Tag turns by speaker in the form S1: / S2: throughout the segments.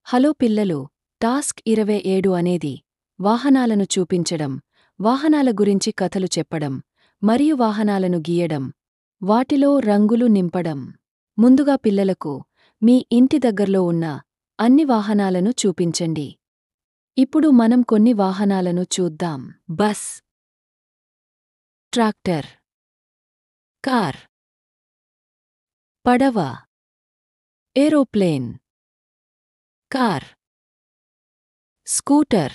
S1: Hello పిల్లలు, task 27 అనేది వాహనాలను చూపించడం, వాహనాల గురించి కథలు చెప్పడం, మరియు వాహనాలను గీయడం, వాటిలో రంగులు నింపడం. ముందుగా పిల్లలకు మీ ఇంటి దగ్గర్లో ఉన్న అన్ని వాహనాలను చూపించండి. ఇప్పుడు మనం కొన్ని వాహనాలను చూద్దాం. బస్, ట్రాక్టర్, కార్, పడవ, aeroplane, car, scooter,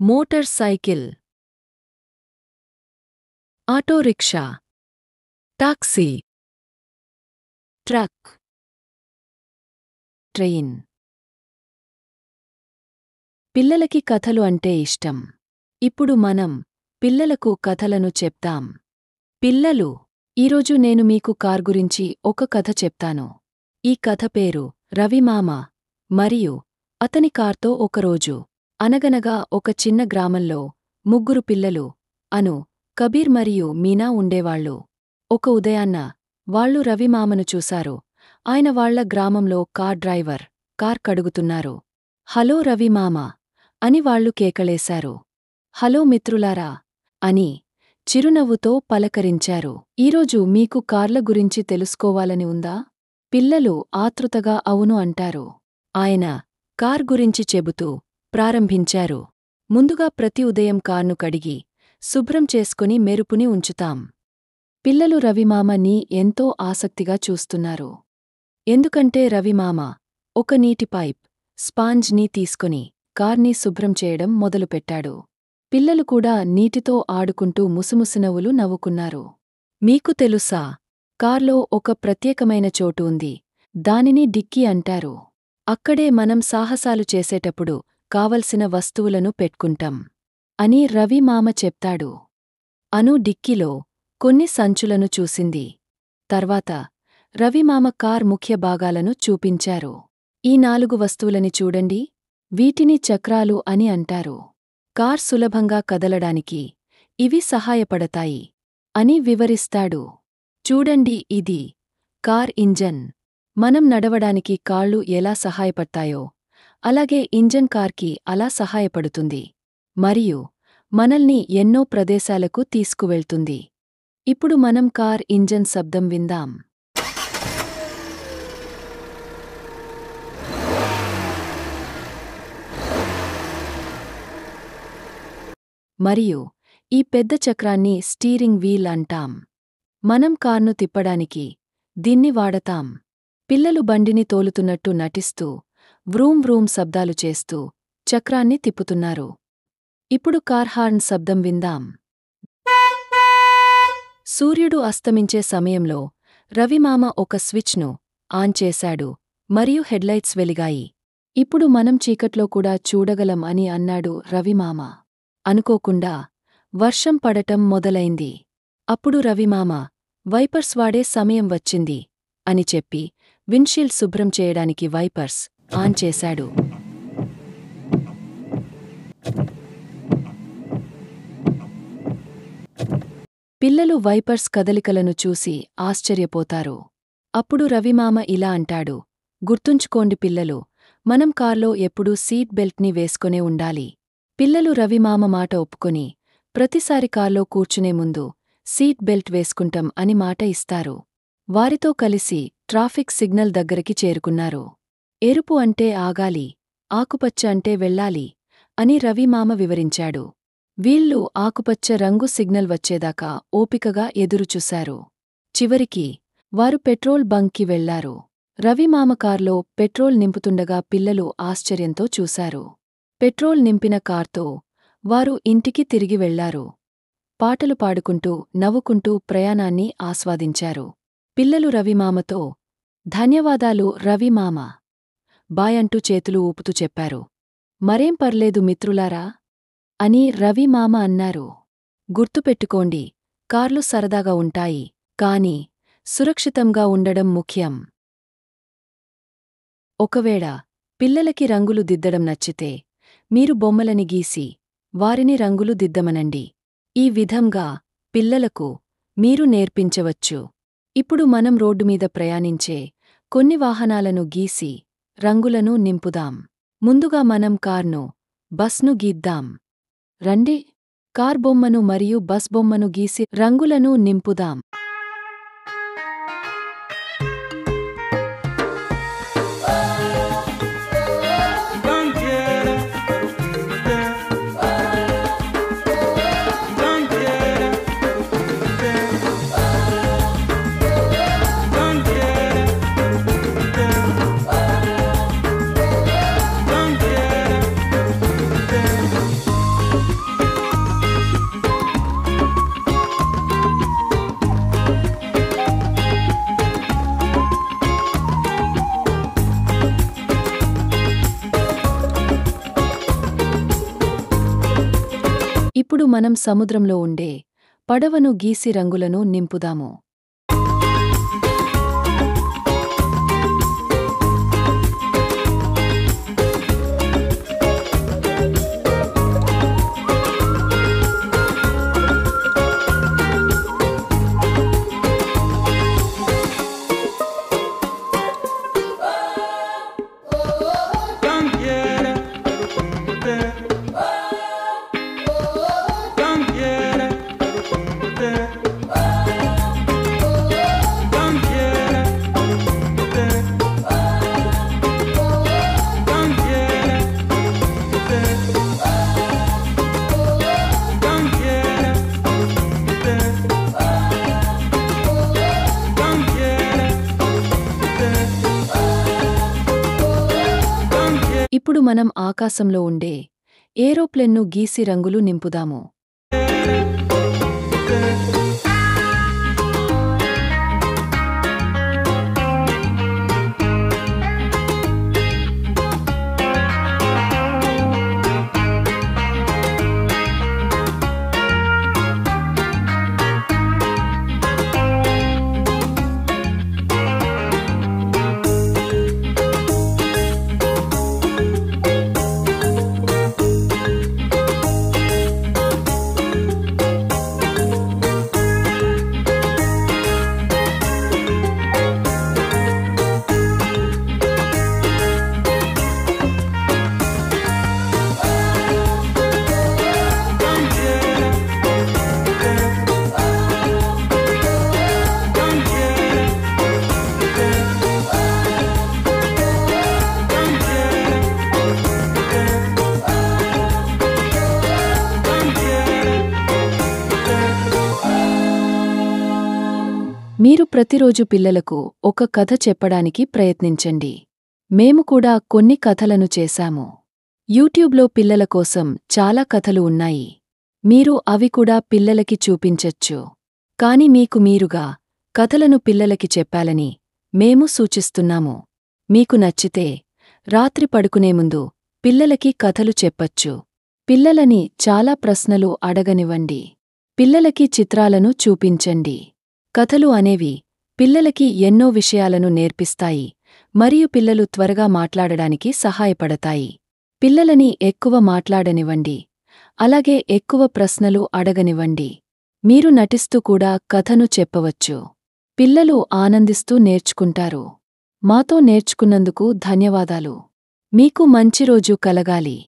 S1: motor cycle, auto rickshaw, taxi, truck, train. పిల్లలకి కథలు అంటే ఇష్టం. ఇప్పుడు మనం పిల్లలకు కథలను చెప్తాం. పిల్లలు, ఈరోజు నేను మీకు కార్ గురించి ఒక కథ చెప్తాను. ఈ కథ పేరు రవిమామ మరియు అతని కార్తో ఒకరోజు. అనగనగా ఒక చిన్న గ్రామంలో ముగ్గురు పిల్లలు అను, కబీర్ మరియు మీనా ఉండేవాళ్ళు. ఒక ఉదయాన్న వాళ్ళు రవిమామను చూశారు. ఆయన వాళ్ల గ్రామంలో కార్ డ్రైవర్ కార్ కడుగుతున్నారు. హలో రవిమామ అని వాళ్ళు కేకలేశారు. హలో మిత్రులారా అని చిరునవ్వుతో పలకరించారు. ఈరోజు మీకు కార్ల గురించి తెలుసుకోవాలని ఉందా? పిల్లలు ఆతృతగా అవును అంటారు. ఆయన కార్ గురించి చెబుతూ ప్రారంభించారు. ముందుగా ప్రతి ఉదయం కార్ను కడిగి శుభ్రం చేసుకుని మెరుపుని ఉంచుతాం. పిల్లలు రవిమామ ని ఎంతో ఆసక్తిగా చూస్తున్నారు. ఎందుకంటే రవిమామ ఒక నీటి పైప్, స్పాంజ్ ని తీసుకుని కార్ని శుభ్రం చేయడం మొదలుపెట్టాడు. పిల్లలు కూడా నీటితో ఆడుకుంటూ ముసుముసునవ్వులు నవ్వుకున్నారు. మీకు తెలుసా, కార్లో ఒక ప్రత్యేకమైన చోటు ఉంది. దానిని డిక్కీ అంటారు. అక్కడే మనం సాహసాలు చేసేటప్పుడు కావలసిన వస్తువులను పెట్టుకుంటాం అని రవిమామ చెప్తాడు. అను డిక్కీలో కొన్ని సంచులను చూసింది. తర్వాత రవిమామ కార్ ముఖ్య భాగాలను చూపించారు. ఈ 4 వస్తువులని చూడండి, వీటిని చక్రాలు అని అంటారు. కార్ సులభంగా కదలడానికి ఇవి సహాయపడతాయి అని వివరిస్తాడు. చూడండి, ఇది కార్ ఇంజన్. మనం నడవడానికి కాళ్ళు ఎలా సహాయపడతాయో అలాగే ఇంజన్ కార్కి అలా సహాయపడుతుంది మరియు మనల్ని ఎన్నో ప్రదేశాలకు తీసుకువెళ్తుంది. ఇప్పుడు మనం కార్ ఇంజన్ శబ్దం విందాం. మరియు ఈ పెద్ద చక్రాన్ని స్టీరింగ్ వీల్ అంటాం. మనం కార్ను తిప్పడానికి దీన్ని వాడతాం. పిల్లలు బండిని తోలుతున్నట్టు నటిస్తూ వ్రూం వ్రూం శబ్దాలు చేస్తూ చక్రాన్ని తిప్పుతున్నారు. ఇప్పుడు కార్ హార్న్ శబ్దం విందాం. సూర్యుడు అస్తమించే సమయంలో రవిమామ ఒక స్విచ్ను ఆన్ చేశాడు మరియు హెడ్లైట్స్ వెలిగాయి. ఇప్పుడు మనం చీకట్లో కూడా చూడగలం అని అన్నాడు రవిమామ. అనుకోకుండా వర్షం పడటం మొదలైంది. అప్పుడు రవిమామ వైపర్స్ వాడే సమయం వచ్చింది అని చెప్పి విండ్షీల్డ్ శుభ్రం చేయడానికి వైపర్స్ ఆన్ చేశాడు. పిల్లలు వైపర్స్ కదలికలను చూసి ఆశ్చర్యపోతారు. అప్పుడు రవిమామ ఇలా అంటాడు, గుర్తుంచుకోండి పిల్లలు, మనం కార్లో ఎప్పుడూ సీట్ బెల్ట్ని వేసుకొనే ఉండాలి. పిల్లలు రవిమామ మాట ఒప్పుకొని ప్రతిసారి కార్లో కూర్చునే ముందు సీట్ బెల్ట్ వేసుకుంటాం అని మాట ఇస్తారు. వారితో కలిసి ట్రాఫిక్ సిగ్నల్ దగ్గరికి చేరుకున్నారు. ఎరుపు అంటే ఆగాలి, ఆకుపచ్చ అంటే వెళ్ళాలి అని రవిమామ వివరించాడు. వీళ్ళు ఆకుపచ్చ రంగు సిగ్నల్ వచ్చేదాకా ఓపికగా ఎదురుచూశారు. చివరికి వారు పెట్రోల్ బంక్కి వెళ్లారు. రవిమామ కార్లో పెట్రోల్ నింపుతుండగా పిల్లలు ఆశ్చర్యంతో చూశారు. పెట్రోల్ నింపిన కార్తో వారు ఇంటికి తిరిగి వెళ్లారు. పాటలు పాడుకుంటూ నవ్వుకుంటూ ప్రయాణాన్ని ఆస్వాదించారు. పిల్లలు రవిమామతో ధన్యవాదాలు రవిమామ, బాయ్ అంటూ చేతులు ఊపుతూ చెప్పారు. మరేం పర్లేదు మిత్రులారా అని రవిమామ అన్నారు. గుర్తుపెట్టుకోండి, కార్లు సరదాగా ఉంటాయి, కానీ సురక్షితంగా ఉండడం ముఖ్యం. ఒకవేళ పిల్లలకి రంగులు దిద్దడం నచ్చితే మీరు బొమ్మలని గీసి వారిని రంగులు దిద్దమనండి. ఈ విధంగా పిల్లలకు మీరు నేర్పించవచ్చు. ఇప్పుడు మనం రోడ్డు మీద ప్రయాణించే కొన్ని వాహనాలను గీసి రంగులను నింపుదాం. ముందుగా మనం కార్ను, బస్ను గీద్దాం. రండి, కార్ బొమ్మను మరియు బస్ బొమ్మను గీసి రంగులను నింపుదాం. ఇప్పుడు మనం సముద్రంలో ఉండే పడవను గీసి రంగులను నింపుదాము. ఇప్పుడు మనం ఆకాశంలో ఉండే ఏరోప్లేన్ను గీసి రంగులు నింపుదాము. మీరు ప్రతిరోజు పిల్లలకు ఒక కథ చెప్పడానికి ప్రయత్నించండి. మేము కూడా కొన్ని కథలను చేశాము. యూట్యూబ్లో పిల్లల కోసం చాలా కథలు ఉన్నాయి. మీరు అవి కూడా పిల్లలకి చూపించచ్చు. కాని మీకు మీరుగా కథలను పిల్లలకి చెప్పాలని మేము సూచిస్తున్నాము. మీకు నచ్చితే రాత్రి పడుకునే ముందు పిల్లలకి కథలు చెప్పచ్చు. పిల్లలని చాలా ప్రశ్నలు అడగనివ్వండి. పిల్లలకి చిత్రాలను చూపించండి. కథలు అనేవి పిల్లలకి ఎన్నో విషయాలను నేర్పిస్తాయి మరియు పిల్లలు త్వరగా మాట్లాడడానికి సహాయపడతాయి. పిల్లలని ఎక్కువ మాట్లాడనివ్వండి, అలాగే ఎక్కువ ప్రశ్నలు అడగనివ్వండి. మీరు నటిస్తూ కూడా కథను చెప్పవచ్చు. పిల్లలు ఆనందిస్తూ నేర్చుకుంటారు. మాతో నేర్చుకున్నందుకు ధన్యవాదాలు. మీకు మంచి రోజు కలగాలి.